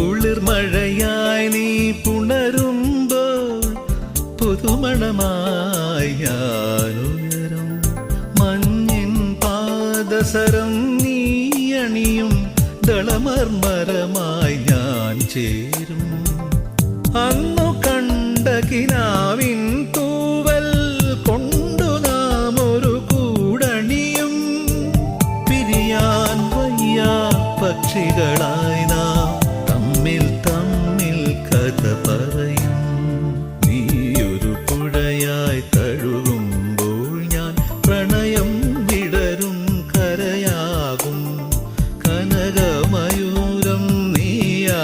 കുളിർമഴയായി നീ പുണരുമ്പോൾ പുതുമണമായി ഞാനുയരും. മഞ്ഞിൻ പാദസരം നീ അണിയും ദളമർമരമായി ഞാൻ ചേരും. അന്നു കണ്ട കിനാവിൻ തൂവൽ കൊണ്ടു നാം ഒരു കൂടണിയും. പിരിയാൻ വയ്യാ പക്ഷികളായി നാം തമ്മിൽ തമ്മിൽ കഥ പറയും. നീയൊരു പുഴയായി തഴുകുമ്പോൾ ഞാൻ പ്രണയം വിടരും കരയാകും. കനകമയൂരം നീയാ